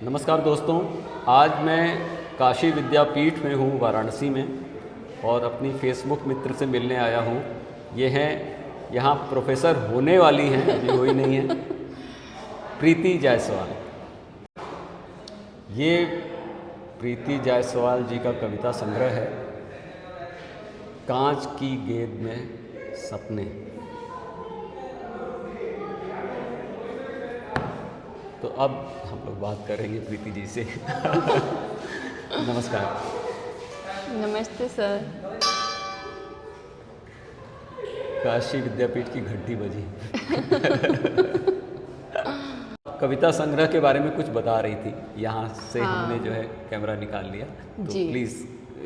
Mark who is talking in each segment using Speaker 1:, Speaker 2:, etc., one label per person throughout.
Speaker 1: नमस्कार दोस्तों, आज मैं काशी विद्यापीठ में हूँ वाराणसी में और अपनी फेसबुक मित्र से मिलने आया हूँ। ये हैं यहाँ प्रोफेसर होने वाली हैं, अभी हुई नहीं है, प्रीति जायसवाल। ये प्रीति जायसवाल जी का कविता संग्रह है कांच की गेंद में सपने। तो अब हम लोग बात करेंगे प्रीति जी से। नमस्कार।
Speaker 2: नमस्ते सर।
Speaker 1: काशी विद्यापीठ की घंटी बजी। कविता संग्रह के बारे में कुछ बता रही थी, यहाँ से हमने जो है कैमरा निकाल लिया, तो प्लीज़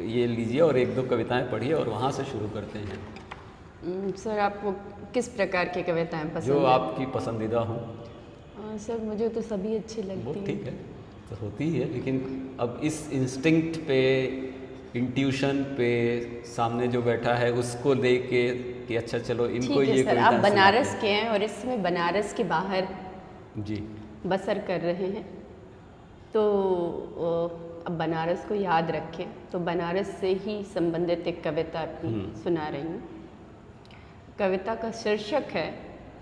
Speaker 1: ये लीजिए और एक दो कविताएं पढ़िए और वहाँ से शुरू करते हैं।
Speaker 2: सर, आपको किस प्रकार की कविताएं पसंद
Speaker 1: जो
Speaker 2: हैं?
Speaker 1: आपकी पसंदीदा हो।
Speaker 2: सर, मुझे तो सभी अच्छी लगती
Speaker 1: वो
Speaker 2: हैं।
Speaker 1: ठीक है, तो होती ही है, लेकिन अब इस इंस्टिंक्ट पे, इंट्यूशन पे सामने जो बैठा है उसको देख के कि अच्छा चलो इनको
Speaker 2: ठीक है
Speaker 1: ये
Speaker 2: सर,
Speaker 1: कविता
Speaker 2: आप
Speaker 1: सुनाते
Speaker 2: बनारस के हैं और इसमें बनारस के बाहर
Speaker 1: हैं। जी
Speaker 2: बसर कर रहे हैं, तो अब बनारस को याद रखें, तो बनारस से ही संबंधित एक कविता अपनी सुना रही हूँ। कविता का शीर्षक है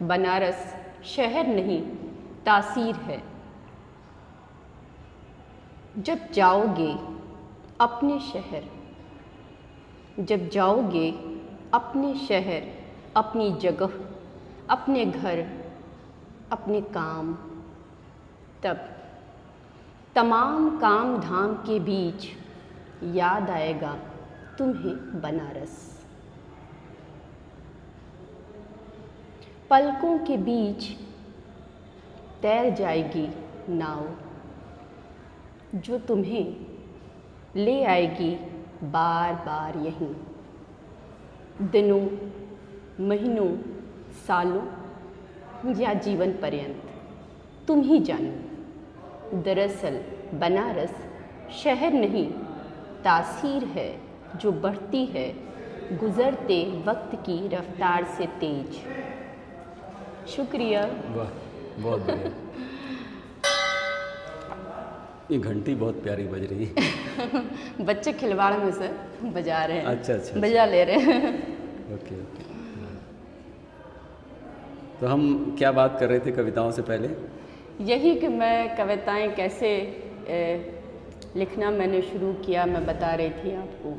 Speaker 2: बनारस शहर नहीं तासीर है। जब जाओगे अपने शहर, जब जाओगे अपने शहर, अपनी जगह, अपने घर, अपने काम, तब तमाम काम धाम के बीच याद आएगा तुम्हें बनारस। पलकों के बीच तैर जाएगी नाव जो तुम्हें ले आएगी बार बार यहीं। दिनों, महीनों, सालों या जीवन पर्यंत तुम ही जानो। दरअसल बनारस शहर नहीं तासीर है जो बढ़ती है गुज़रते वक्त की रफ्तार से तेज। शुक्रिया।
Speaker 1: वाह, बहुत बढ़िया। ये घंटी बहुत प्यारी बज रही है।
Speaker 2: बच्चे खिलवाड़ में से बजा रहे हैं।
Speaker 1: अच्छा।
Speaker 2: बजा ले रहे हैं।
Speaker 1: ओके। तो हम क्या बात कर रहे थे कविताओं से पहले?
Speaker 2: यही कि मैं कविताएं कैसे लिखना मैंने शुरू किया, मैं बता रही थी आपको।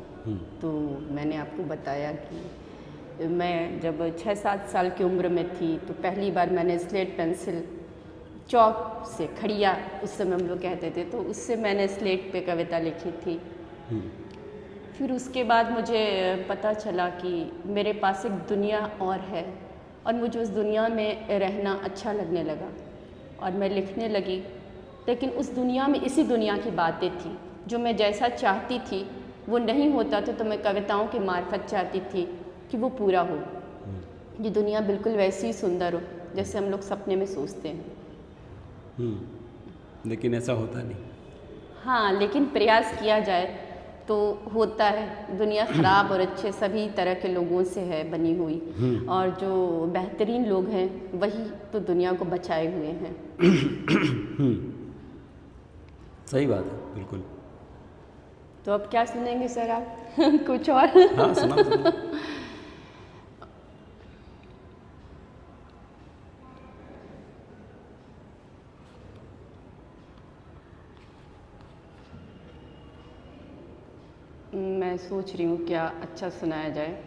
Speaker 2: तो मैंने आपको बताया कि मैं जब 6-7 साल की उम्र में थी तो पहली बार मैंने स्लेट पेंसिल चौक से, खड़िया उस समय हम लोग कहते थे, तो उससे मैंने स्लेट पे कविता लिखी थी। फिर उसके बाद मुझे पता चला कि मेरे पास एक दुनिया और है और मुझे उस दुनिया में रहना अच्छा लगने लगा और मैं लिखने लगी। लेकिन उस दुनिया में इसी दुनिया की बातें थी, जो मैं जैसा चाहती थी वो नहीं होता था, तो मैं कविताओं के मार्फत चाहती थी कि वो पूरा हो, ये दुनिया बिल्कुल वैसी ही सुंदर हो जैसे हम लोग सपने में सोचते हैं।
Speaker 1: लेकिन ऐसा होता नहीं।
Speaker 2: हाँ, लेकिन प्रयास किया जाए तो होता है। दुनिया ख़राब और अच्छे सभी तरह के लोगों से है बनी हुई, और जो बेहतरीन लोग हैं वही तो दुनिया को बचाए हुए हैं।
Speaker 1: सही बात है, बिल्कुल।
Speaker 2: तो अब क्या सुनेंगे सर आप? कुछ और?
Speaker 1: हाँ, सुना।
Speaker 2: मैं सोच रही हूँ क्या अच्छा सुनाया जाए।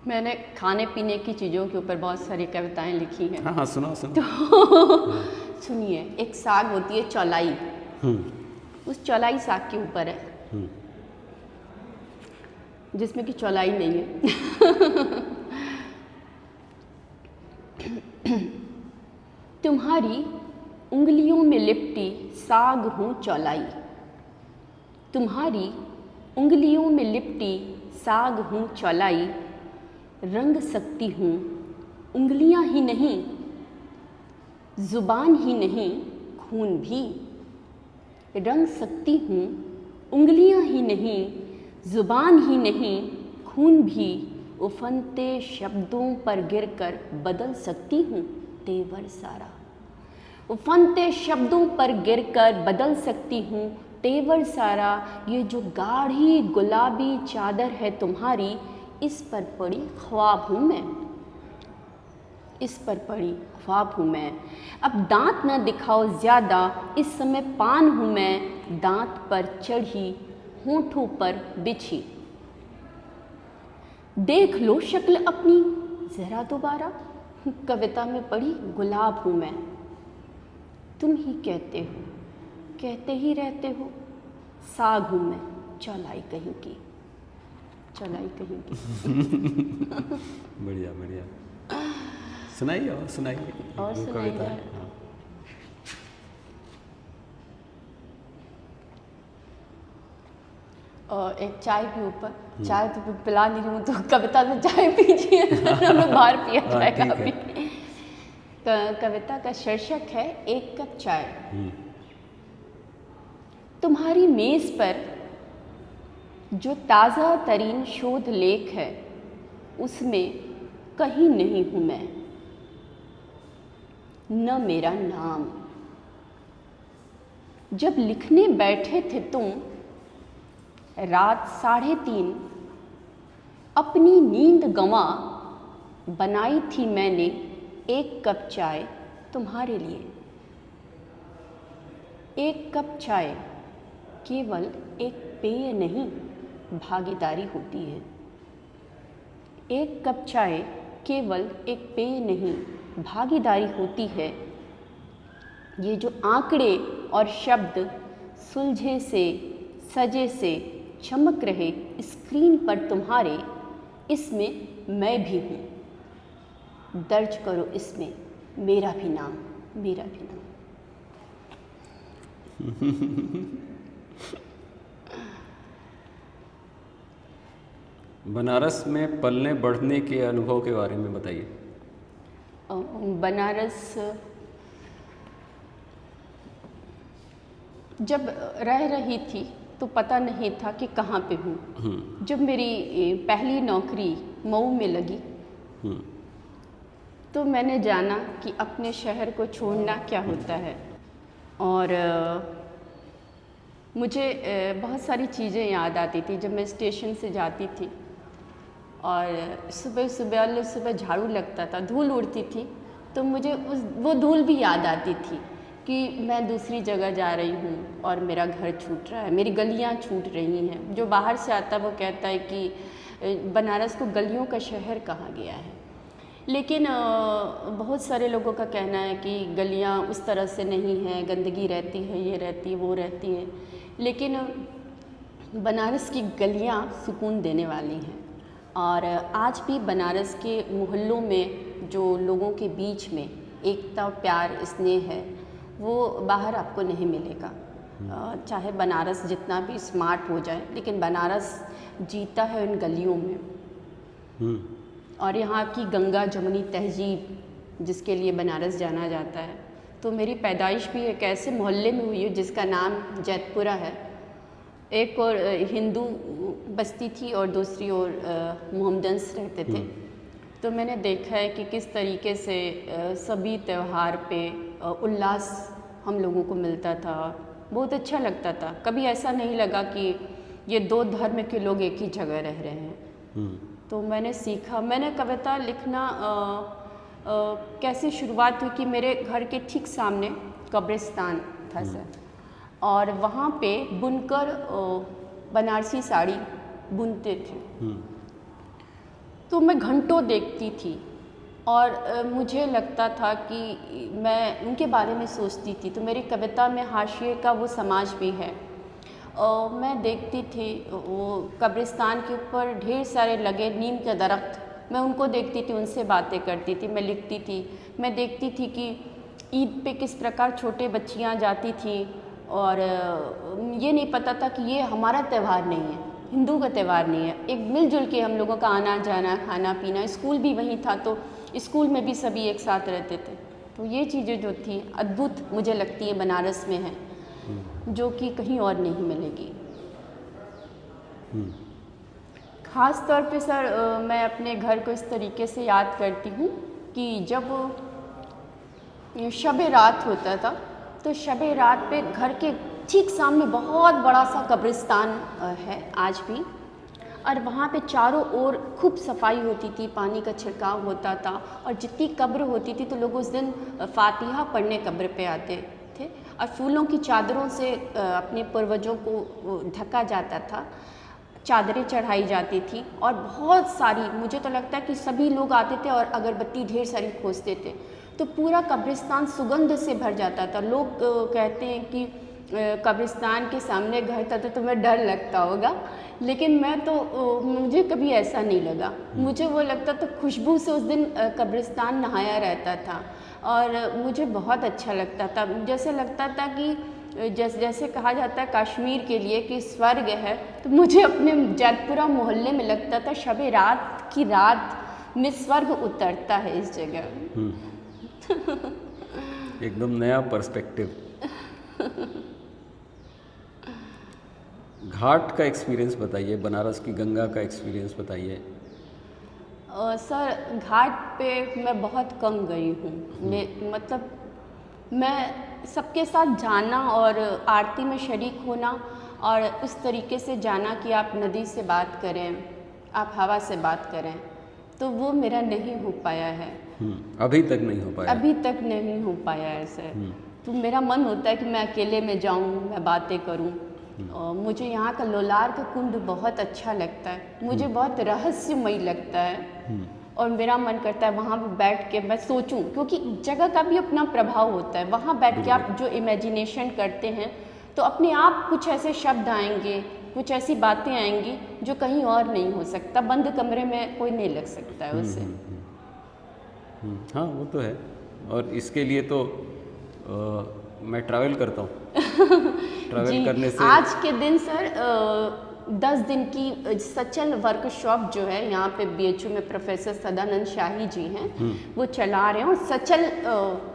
Speaker 2: मैंने खाने पीने की चीज़ों के ऊपर बहुत सारी कविताएं लिखी हैं।
Speaker 1: हाँ, सुनो।
Speaker 2: तो सुनिए, एक साग होती है चौलाई, उस चौलाई साग के ऊपर है जिसमें कि चौलाई नहीं है। तुम्हारी उंगलियों में लिपटी साग हूँ चौलाई, तुम्हारी उंगलियों में लिपटी साग हूँ चौलाई। रंग सकती हूँ उंगलियाँ ही नहीं, ज़ुबान ही नहीं खून भी। रंग सकती हूँ उंगलियां ही नहीं, ज़ुबान ही नहीं, खून भी उफनते शब्दों पर गिरकर बदल सकती हूँ तेवर सारा। उफनते शब्दों पर गिरकर बदल सकती हूँ तेवर सारा। ये जो गाढ़ी गुलाबी चादर है तुम्हारी, इस पर पड़ी ख्वाब हूँ मैं, इस पर पड़ी ख्वाब हूँ मैं। अब दांत न दिखाओ ज़्यादा, इस समय पान हूँ मैं, दांत पर चढ़ी होठों पर बिछी। देख लो शक्ल अपनी ज़रा दोबारा, कविता में पड़ी गुलाब हूँ मैं। तुम ही कहते हो, कहते ही रहते हो, साग हूँ मैं चौलाई कहीं की, चौलाई कहीं की।
Speaker 1: बढ़िया बढ़िया, सुनाइए और सुनाइए
Speaker 2: और
Speaker 1: वो
Speaker 2: सुनाइए।
Speaker 1: कविता है। हाँ।
Speaker 2: और एक चाय के ऊपर, चाय तो पिला नहीं रही हूँ तो कविता में चाय पीजिए, हमें बाहर पिया
Speaker 1: हाँ,
Speaker 2: जाएगा
Speaker 1: ठीक है।
Speaker 2: अभी। कविता का शीर्षक है एक कप चाय। तुम्हारी मेज़ पर जो ताज़ा तरीन शोध लेख है, उसमें कहीं नहीं हूँ मैं, न मेरा नाम। जब लिखने बैठे थे तुम रात 3:30, अपनी नींद गंवा बनाई थी मैंने एक कप चाय तुम्हारे लिए। एक कप चाय केवल एक पेय नहीं, भागीदारी होती है। एक कप चाय केवल एक पेय नहीं, भागीदारी होती है। ये जो आंकड़े और शब्द सुलझे से सजे से चमक रहे स्क्रीन पर तुम्हारे, इसमें मैं भी हूँ। दर्ज करो इसमें मेरा भी नाम, मेरा भी नाम।
Speaker 1: बनारस में पलने बढ़ने के अनुभव के बारे में बताइए।
Speaker 2: बनारस जब रह रही थी तो पता नहीं था कि कहाँ पे हूँ। जब मेरी पहली नौकरी मऊ में लगी तो मैंने जाना कि अपने शहर को छोड़ना क्या होता है। और मुझे बहुत सारी चीज़ें याद आती थी जब मैं स्टेशन से जाती थी और सुबह सुबह झाड़ू लगता था, धूल उड़ती थी, तो मुझे वो धूल भी याद आती थी कि मैं दूसरी जगह जा रही हूँ और मेरा घर छूट रहा है, मेरी गलियाँ छूट रही हैं। जो बाहर से आता है वो कहता है कि बनारस को गलियों का शहर कहा गया है, लेकिन बहुत सारे लोगों का कहना है कि गलियाँ उस तरह से नहीं हैं, गंदगी रहती है, ये रहती है, वो रहती है। लेकिन बनारस की गलियाँ सुकून देने वाली हैं। और आज भी बनारस के मोहल्लों में जो लोगों के बीच में एकता, प्यार, स्नेह है, वो बाहर आपको नहीं मिलेगा। चाहे बनारस जितना भी स्मार्ट हो जाए, लेकिन बनारस जीता है उन गलियों में। और यहाँ की गंगा जमुनी तहजीब जिसके लिए बनारस जाना जाता है। तो मेरी पैदाइश भी एक ऐसे मोहल्ले में हुई है जिसका नाम जैतपुरा है। एक और हिंदू बस्ती थी और दूसरी ओर मोहम्मदन्स रहते थे। तो मैंने देखा है कि किस तरीके से सभी त्यौहार पे उल्लास हम लोगों को मिलता था, बहुत अच्छा लगता था। कभी ऐसा नहीं लगा कि ये दो धर्म के लोग एक ही जगह रह रहे हैं। तो मैंने सीखा, मैंने कविता लिखना कैसे शुरुआत हुई कि मेरे घर के ठीक सामने कब्रिस्तान था सर, और वहाँ पे बुनकर बनारसी साड़ी बुनते थे। तो मैं घंटों देखती थी और मुझे लगता था कि मैं उनके बारे में सोचती थी। तो मेरी कविता में हाशिए का वो समाज भी है। मैं देखती थी वो कब्रिस्तान के ऊपर ढेर सारे लगे नीम के दरख्त, मैं उनको देखती थी, उनसे बातें करती थी, मैं लिखती थी। मैं देखती थी कि ईद पे किस प्रकार छोटे बच्चियां जाती थी और ये नहीं पता था कि ये हमारा त्यौहार नहीं है, हिंदू का त्यौहार नहीं है। एक मिलजुल के हम लोगों का आना जाना, खाना पीना, स्कूल भी वहीं था तो स्कूल में भी सभी एक साथ रहते थे। तो ये चीज़ें जो थी अद्भुत मुझे लगती है बनारस में है, जो कि कहीं और नहीं मिलेगी। ख़ास तौर पे सर मैं अपने घर को इस तरीके से याद करती हूँ कि जब शब रात होता था तो शब रात पे घर के ठीक सामने बहुत बड़ा सा कब्रिस्तान है आज भी, और वहाँ पे चारों ओर खूब सफाई होती थी, पानी का छिड़काव होता था, और जितनी कब्र होती थी तो लोग उस दिन फातिहा पढ़ने कब्र पे आते थे, और फूलों की चादरों से अपने पूर्वजों को ढका जाता था, चादरें चढ़ाई जाती थी, और बहुत सारी, मुझे तो लगता है कि सभी लोग आते थे और अगरबत्ती ढेर सारी खोजते थे, तो पूरा कब्रिस्तान सुगंध से भर जाता था। लोग कहते हैं कि कब्रिस्तान के सामने घर था तो तुम्हें डर लगता होगा, लेकिन मैं तो मुझे कभी ऐसा नहीं लगा। मुझे वो लगता तो खुशबू से उस दिन कब्रिस्तान नहाया रहता था, और मुझे बहुत अच्छा लगता था। जैसे लगता था कि जैसे कहा जाता है कश्मीर के लिए कि स्वर्ग है, तो मुझे अपने जैतपुरा मोहल्ले में लगता था शब रात की रात में स्वर्ग उतरता है इस जगह।
Speaker 1: एकदम नया पर्सपेक्टिव। घाट का एक्सपीरियंस बताइए, बनारस की गंगा का एक्सपीरियंस बताइए।
Speaker 2: सर घाट पे मैं बहुत कम गई हूँ। मतलब मैं सबके साथ जाना और आरती में शरीक होना और उस तरीके से जाना कि आप नदी से बात करें, आप हवा से बात करें, तो वो मेरा नहीं हो पाया है।
Speaker 1: अभी तक नहीं हो पाया?
Speaker 2: अभी तक नहीं हो पाया है सर। तो मेरा मन होता है कि मैं अकेले में जाऊं, मैं बातें करूं। मुझे यहाँ का लोलार का कुंड बहुत अच्छा लगता है, मुझे बहुत रहस्यमयी लगता है, और मेरा मन करता है वहाँ पर बैठ के मैं सोचूं, क्योंकि जगह का भी अपना प्रभाव होता है। वहाँ बैठ के आप जो इमेजिनेशन करते हैं तो अपने आप कुछ ऐसे शब्द आएंगे, कुछ ऐसी बातें आएंगी जो कहीं और नहीं हो सकता, बंद कमरे में कोई नहीं लग सकता है उससे।
Speaker 1: हाँ वो तो है, और इसके लिए तो मैं ट्रैवल करता हूँ। ट्रैवल करने से
Speaker 2: आज के दिन सर 10 दिन की सचल वर्कशॉप जो है यहाँ पे BHU में प्रोफेसर सदानंद शाही जी हैं, वो चला रहे हैं, और सचल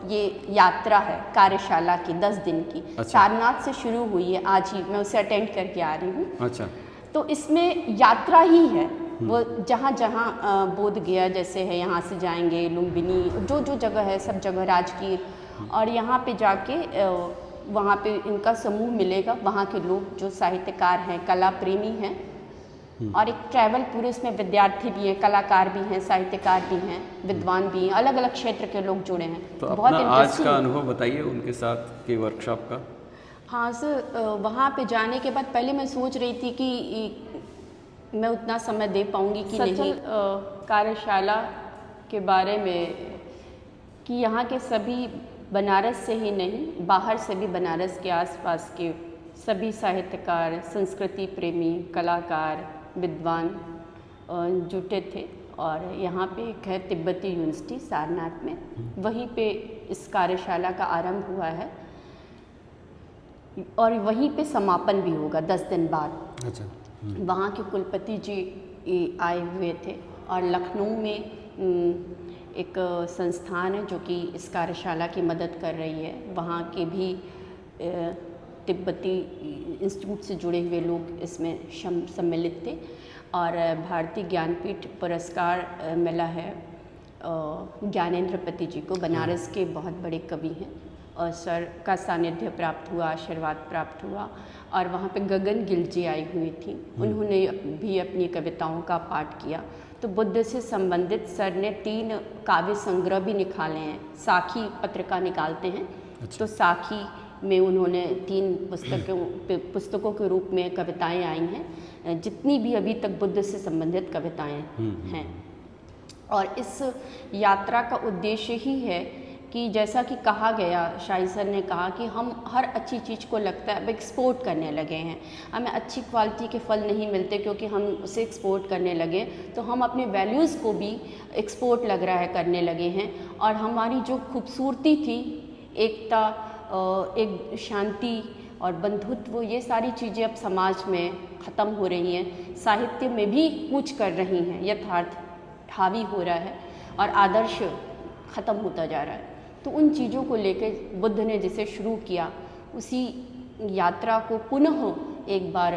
Speaker 2: ये यात्रा है कार्यशाला की 10 दिन की। अच्छा। सारनाथ से शुरू हुई है, आज ही मैं उसे अटेंड करके आ रही हूँ।
Speaker 1: अच्छा।
Speaker 2: तो इसमें यात्रा ही है, वो जहाँ जहाँ बोध गया जैसे है, यहाँ से जाएंगे लुम्बिनी, जो जो जगह है सब जगह, राजगीर, और यहाँ पे जाके वहाँ पे इनका समूह मिलेगा, वहाँ के लोग जो साहित्यकार हैं, कला प्रेमी हैं, और एक ट्रैवल पूरे इसमें विद्यार्थी भी हैं, कलाकार भी हैं, साहित्यकार भी हैं, विद्वान भी हैं, अलग अलग क्षेत्र के लोग जुड़े हैं।
Speaker 1: तो अपना आज का अनुभव बताइए उनके साथ के वर्कशॉप का।
Speaker 2: हाँ सर, वहाँ पे जाने के बाद पहले मैं सोच रही थी कि मैं उतना समय दे पाऊँगी कि नहीं। कार्यशाला के बारे में कि यहाँ के सभी बनारस से ही नहीं, बाहर से भी बनारस के आसपास के सभी साहित्यकार, संस्कृति प्रेमी, कलाकार, विद्वान जुटे थे, और यहाँ पे एक है तिब्बती यूनिवर्सिटी सारनाथ में, वहीं पे इस कार्यशाला का आरंभ हुआ है, और वहीं पे समापन भी होगा 10 दिन बाद।
Speaker 1: अच्छा।
Speaker 2: वहाँ के कुलपति जी आए हुए थे, और लखनऊ में एक संस्थान है जो कि इस कार्यशाला की मदद कर रही है, वहाँ के भी तिब्बती इंस्टीट्यूट से जुड़े हुए लोग इसमें सम्मिलित थे, और भारतीय ज्ञानपीठ पुरस्कार मिला है ज्ञानेंद्रपति जी को, बनारस के बहुत बड़े कवि हैं, और सर का सानिध्य प्राप्त हुआ, आशीर्वाद प्राप्त हुआ, और वहाँ पे गगन गिल जी आई हुई थी, उन्होंने भी अपनी कविताओं का पाठ किया। तो बुद्ध से संबंधित सर ने 3 काव्य संग्रह भी निकाले हैं, साखी पत्रिका निकालते हैं। अच्छा। तो साखी में उन्होंने 3 पुस्तकों के रूप में कविताएं आई हैं, जितनी भी अभी तक बुद्ध से संबंधित कविताएं हैं। और इस यात्रा का उद्देश्य ही है कि जैसा कि कहा गया, शाही सर ने कहा कि हम हर अच्छी चीज़ को लगता है अब एक्सपोर्ट करने लगे हैं, हमें अच्छी क्वालिटी के फल नहीं मिलते क्योंकि हम उसे एक्सपोर्ट करने लगे, तो हम अपने वैल्यूज़ को भी एक्सपोर्ट लग रहा है करने लगे हैं, और हमारी जो खूबसूरती थी, एकता, एक शांति और बंधुत्व, ये सारी चीज़ें अब समाज में ख़त्म हो रही हैं, साहित्य में भी कूच कर रही हैं, यथार्थ हावी हो रहा है और आदर्श ख़त्म होता जा रहा है। तो उन चीज़ों को लेकर बुद्ध ने जिसे शुरू किया, उसी यात्रा को पुनः एक बार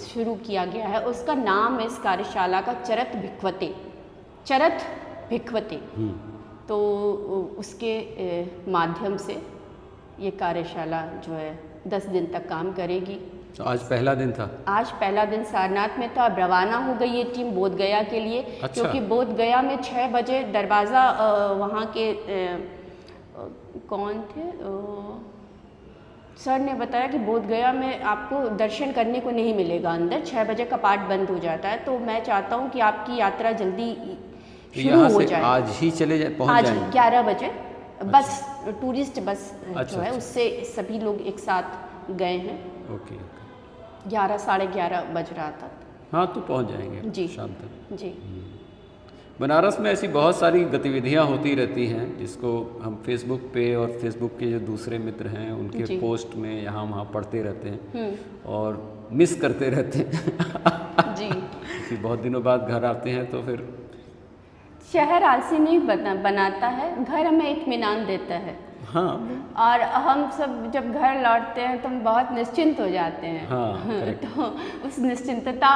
Speaker 2: शुरू किया गया है, उसका नाम है इस कार्यशाला का चरत भिक्खवते। तो उसके माध्यम से ये कार्यशाला जो है 10 दिन तक काम करेगी।
Speaker 1: तो आज पहला दिन था?
Speaker 2: आज पहला दिन सारनाथ में था। अब रवाना हो गई ये टीम बोध गया के लिए।
Speaker 1: अच्छा।
Speaker 2: क्योंकि बोध गया में 6 बजे दरवाज़ा वहाँ के कौन थे सर ने बताया कि बोध गया में आपको दर्शन करने को नहीं मिलेगा अंदर, 6 बजे कपाट बंद हो जाता है। तो मैं चाहता हूँ कि आपकी यात्रा जल्दी शुरू हो जाए।
Speaker 1: आज ही चले जाए, पहुँच
Speaker 2: आज
Speaker 1: जाएंगे
Speaker 2: 11 बजे बस, टूरिस्ट बस
Speaker 1: अच्छा,
Speaker 2: जो है उससे सभी लोग एक साथ गए हैं।
Speaker 1: ओके।
Speaker 2: 11 साढ़े 11 बज रहा था।
Speaker 1: हाँ, तो पहुँच जाएंगे
Speaker 2: जी
Speaker 1: शाम तक।
Speaker 2: जी।
Speaker 1: बनारस में ऐसी बहुत सारी गतिविधियाँ होती रहती हैं जिसको हम फेसबुक पे और फेसबुक के जो दूसरे मित्र हैं उनके
Speaker 2: जी।
Speaker 1: पोस्ट में यहाँ वहाँ पढ़ते रहते हैं और मिस करते रहते हैं
Speaker 2: जी।
Speaker 1: क्योंकि बहुत दिनों बाद घर आते हैं तो फिर
Speaker 2: शहर आलसी नहीं बनाता है, घर हमें इत्मीनान देता है।
Speaker 1: हाँ
Speaker 2: और हम सब जब घर लौटते हैं तो हम बहुत निश्चिंत हो जाते हैं।
Speaker 1: हाँ, correct।
Speaker 2: तो उस निश्चिंतता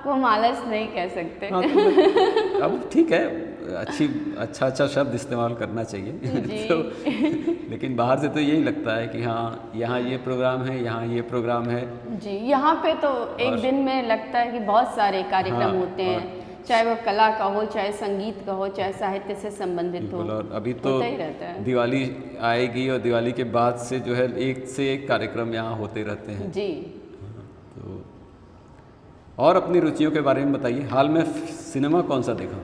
Speaker 2: को हम आलस नहीं कह सकते।
Speaker 1: हाँ, तो अब ठीक है, अच्छा शब्द इस्तेमाल करना चाहिए
Speaker 2: जी।
Speaker 1: तो लेकिन बाहर से तो यही लगता है कि हाँ यहाँ ये प्रोग्राम है, यहाँ ये प्रोग्राम है।
Speaker 2: जी, यहाँ पे तो एक दिन में लगता है कि बहुत सारे कार्यक्रम
Speaker 1: हाँ,
Speaker 2: होते हैं, चाहे वो कला का हो, चाहे संगीत का हो, चाहे साहित्य से संबंधित हो।
Speaker 1: और अभी तो
Speaker 2: होता ही रहता है।
Speaker 1: दिवाली आएगी और दिवाली के बाद से जो है एक से एक कार्यक्रम यहाँ होते रहते हैं।
Speaker 2: जी।
Speaker 1: तो और अपनी रुचियों के बारे में बताइए। हाल में सिनेमा कौन सा देखा?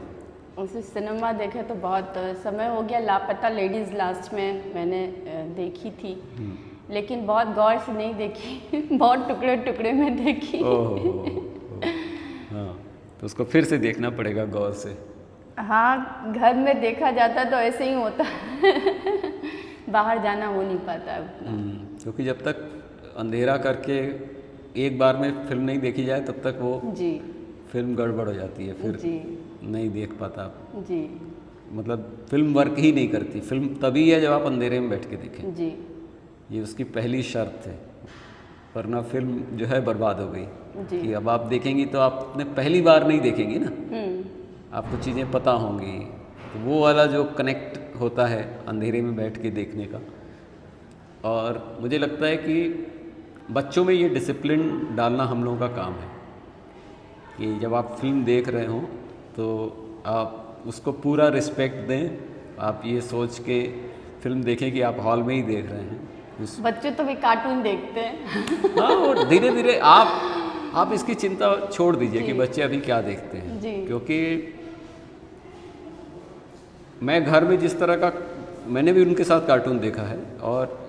Speaker 2: उसे सिनेमा देखे तो बहुत समय हो गया। लापता लेडीज़ लास्ट में मैंने देखी थी, लेकिन बहुत गौर से नहीं देखी बहुत टुकड़े टुकड़े में देखी।
Speaker 1: हाँ, तो उसको फिर से देखना पड़ेगा गौर से।
Speaker 2: हाँ, घर में देखा जाता तो ऐसे ही होता बाहर जाना हो नहीं पाता।
Speaker 1: क्योंकि जब तक अंधेरा करके एक बार में फिल्म नहीं देखी जाए तब तक वो
Speaker 2: जी
Speaker 1: फिल्म गड़बड़ हो जाती है, फिर
Speaker 2: जी
Speaker 1: नहीं देख पाता।
Speaker 2: जी
Speaker 1: मतलब फिल्म वर्क ही नहीं करती। फिल्म तभी है जब आप अंधेरे में बैठ के देखें,
Speaker 2: जी।
Speaker 1: ये उसकी पहली शर्त है, वरना फिल्म जो है बर्बाद हो गई।
Speaker 2: जी।
Speaker 1: कि अब आप देखेंगी तो आप अपने पहली बार नहीं देखेंगी ना, आपको चीज़ें पता होंगी। तो वो वाला जो कनेक्ट होता है अंधेरे में बैठ के देखने का। और मुझे लगता है कि बच्चों में ये डिसिप्लिन डालना हम लोगों का काम है कि जब आप फिल्म देख रहे हो तो आप उसको पूरा रिस्पेक्ट दें। आप ये सोच के फिल्म देखें कि आप हॉल में ही देख रहे हैं।
Speaker 2: बच्चे तो भी कार्टून देखते हैं
Speaker 1: हाँ, और धीरे धीरे आप इसकी चिंता छोड़ दीजिए कि बच्चे अभी क्या देखते हैं।
Speaker 2: जी।
Speaker 1: क्योंकि मैं घर में जिस तरह का, मैंने भी उनके साथ कार्टून देखा है, और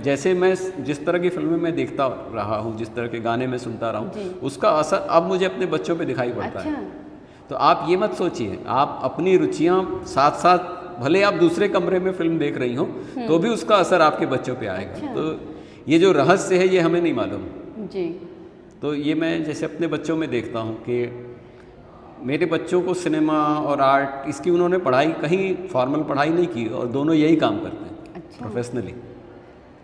Speaker 1: जैसे मैं जिस तरह की फिल्में मैं देखता रहा हूँ, जिस तरह के गाने मैं सुनता रहा हूँ, उसका असर अब मुझे अपने बच्चों पे दिखाई पड़ता है। तो आप ये मत सोचिए, आप अपनी रुचियाँ साथ साथ, भले आप दूसरे कमरे में फिल्म देख रही हो तो भी उसका असर आपके बच्चों पे आएगा। तो ये जो रहस्य है ये हमें नहीं मालूम
Speaker 2: जी।
Speaker 1: तो ये मैं जैसे अपने बच्चों में देखता हूँ कि मेरे बच्चों को सिनेमा और आर्ट, इसकी उन्होंने पढ़ाई, कहीं फॉर्मल पढ़ाई नहीं की, और दोनों यही काम करते हैं प्रोफेशनली।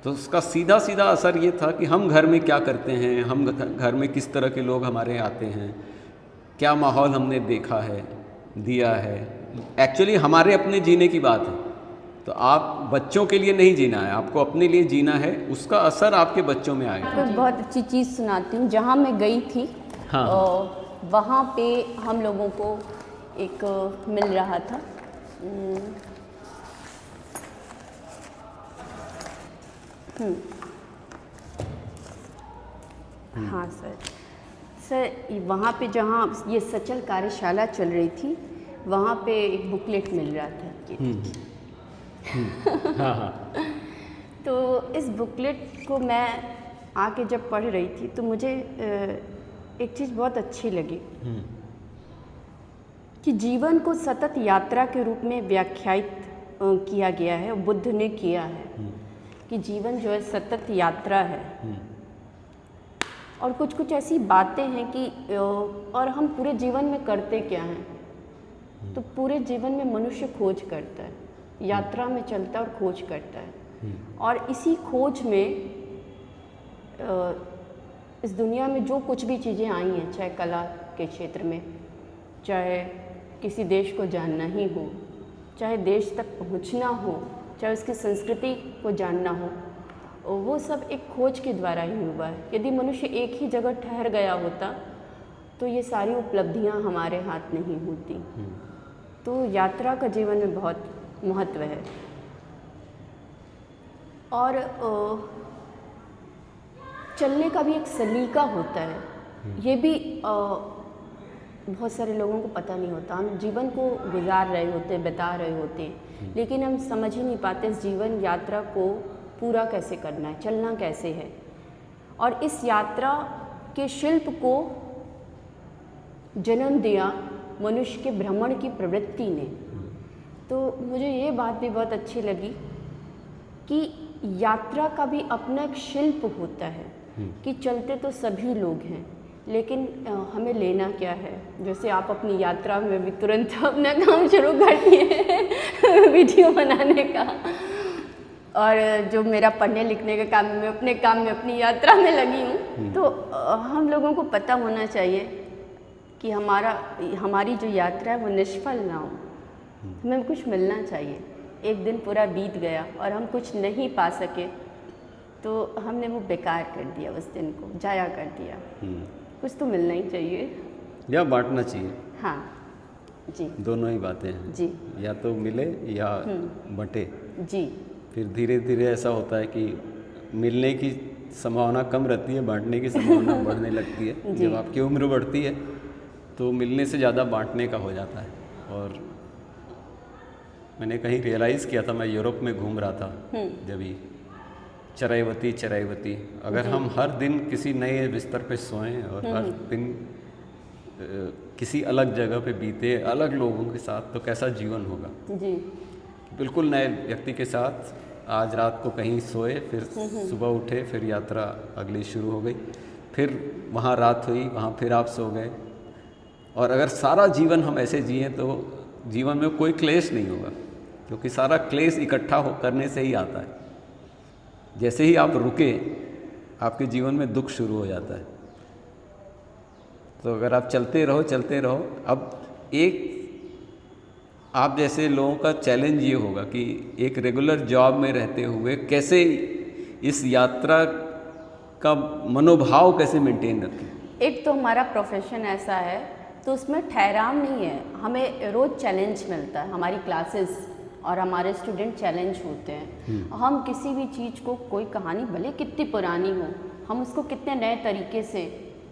Speaker 1: तो उसका सीधा सीधा असर ये था कि हम घर में क्या करते हैं, हम घर में किस तरह के लोग हमारे आते हैं, क्या माहौल हमने देखा है, दिया है। एक्चुअली हमारे अपने जीने की बात है। तो आप बच्चों के लिए नहीं जीना है, आपको अपने लिए जीना है, उसका असर आपके बच्चों में आएगा।
Speaker 2: आपको बहुत अच्छी चीज़ सुनाती हूँ। जहाँ मैं गई थी वहाँ पे हम लोगों को एक मिल रहा था, हाँ सर वहाँ पे जहाँ ये सचल कार्यशाला चल रही थी वहाँ पे एक बुकलेट मिल रहा था। तो इस बुकलेट को मैं आके जब पढ़ रही थी तो मुझे एक चीज़ बहुत अच्छी लगी कि जीवन को सतत यात्रा के रूप में व्याख्यायित किया गया है, बुद्ध ने किया है कि जीवन जो है सतत यात्रा है। और कुछ कुछ ऐसी बातें हैं कि और हम पूरे जीवन में करते क्या हैं। तो पूरे जीवन में मनुष्य खोज करता है, यात्रा में चलता है और खोज करता है। और इसी खोज में इस दुनिया में जो कुछ भी चीज़ें आई हैं, चाहे कला के क्षेत्र में, चाहे किसी देश को जानना ही हो, चाहे देश तक पहुंचना हो, चाहे उसकी संस्कृति को जानना हो, वो सब एक खोज के द्वारा ही हुआ है। यदि मनुष्य एक ही जगह ठहर गया होता तो ये सारी उपलब्धियां हमारे हाथ नहीं होती। तो यात्रा का जीवन में बहुत महत्व है। और चलने का भी एक सलीका होता है, ये भी बहुत सारे लोगों को पता नहीं होता। हम जीवन को गुजार रहे होते हैं, बिता रहे होते हैं, लेकिन हम समझ ही नहीं पाते इस जीवन यात्रा को पूरा कैसे करना है, चलना कैसे है। और इस यात्रा के शिल्प को जन्म दिया मनुष्य के भ्रमण की प्रवृत्ति ने। तो मुझे ये बात भी बहुत अच्छी लगी कि यात्रा का भी अपना एक शिल्प होता है कि चलते तो सभी लोग हैं, लेकिन हमें लेना क्या है। जैसे आप अपनी यात्रा में भी तुरंत अपना काम शुरू कर दिए वीडियो बनाने का, और जो मेरा पढ़ने लिखने का काम है, मैं अपने काम में अपनी यात्रा में लगी हूँ। तो हम लोगों को पता होना चाहिए कि हमारी जो यात्रा है वो निष्फल ना हो, हमें कुछ मिलना चाहिए। एक दिन पूरा बीत गया और हम कुछ नहीं पा सके तो हमने वो बेकार कर दिया, उस दिन को जाया कर दिया। कुछ तो मिलना ही चाहिए
Speaker 1: या बांटना चाहिए।
Speaker 2: हाँ जी,
Speaker 1: दोनों ही बातें हैं
Speaker 2: जी,
Speaker 1: या तो मिले या बंटे।
Speaker 2: जी,
Speaker 1: फिर धीरे धीरे ऐसा होता है कि मिलने की संभावना कम रहती है, बांटने की संभावना बढ़ने लगती है। जब आपकी उम्र बढ़ती है तो मिलने से ज़्यादा बांटने का हो जाता है। और मैंने कहीं रियलाइज़ किया था, मैं यूरोप में घूम रहा था जब ही, चराइवती अगर हम हर दिन किसी नए बिस्तर पे सोएं और हर दिन किसी अलग जगह पे बीते अलग लोगों के साथ, तो कैसा जीवन होगा।
Speaker 2: जी,
Speaker 1: बिल्कुल नए व्यक्ति के साथ आज रात को कहीं सोए, फिर सुबह उठे, फिर यात्रा अगली शुरू हो गई, फिर वहाँ रात हुई, वहाँ फिर आप सो गए। और अगर सारा जीवन हम ऐसे जिए तो जीवन में कोई क्लेश नहीं होगा, क्योंकि सारा क्लेश इकट्ठा करने से ही आता है। जैसे ही आप रुके, आपके जीवन में दुख शुरू हो जाता है। तो अगर आप चलते रहो। अब एक आप जैसे लोगों का चैलेंज ये होगा कि एक रेगुलर जॉब में रहते हुए कैसे इस यात्रा का मनोभाव कैसे मेंटेन रखें।
Speaker 2: एक तो हमारा प्रोफेशन ऐसा है तो उसमें ठहराव नहीं है, हमें रोज़ चैलेंज मिलता है। हमारी क्लासेस और हमारे स्टूडेंट चैलेंज होते हैं। हम किसी भी चीज़ को, कोई कहानी भले कितनी पुरानी हो, हम उसको कितने नए तरीके से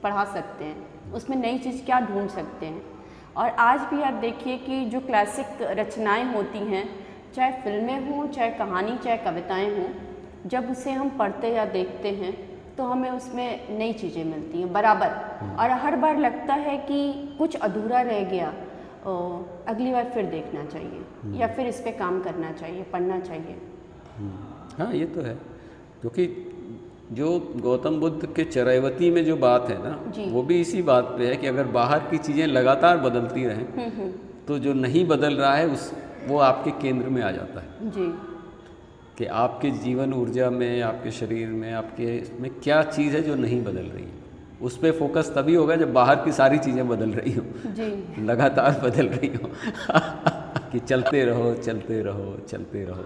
Speaker 2: पढ़ा सकते हैं, उसमें नई चीज़ क्या ढूंढ सकते हैं। और आज भी आप देखिए कि जो क्लासिक रचनाएं होती हैं, चाहे फिल्में हों, चाहे कहानी, चाहे कविताएं हों, जब उसे हम पढ़ते या देखते हैं तो हमें उसमें नई चीज़ें मिलती हैं बराबर। और हर बार लगता है कि कुछ अधूरा रह गया, अगली बार फिर देखना चाहिए या फिर इस पे काम करना चाहिए, पढ़ना चाहिए।
Speaker 1: हाँ, ये तो है, क्योंकि जो गौतम बुद्ध के चराइवती में जो बात है ना, वो भी इसी बात पे है कि अगर बाहर की चीज़ें लगातार बदलती रहें तो जो नहीं बदल रहा है वो आपके केंद्र में आ जाता है।
Speaker 2: जी,
Speaker 1: कि आपके जीवन ऊर्जा में, आपके शरीर में, आपके इसमें क्या चीज़ है जो नहीं बदल रही है। उस पर फोकस तभी होगा जब बाहर की सारी चीज़ें बदल रही हो, लगातार बदल रही हो कि चलते रहो।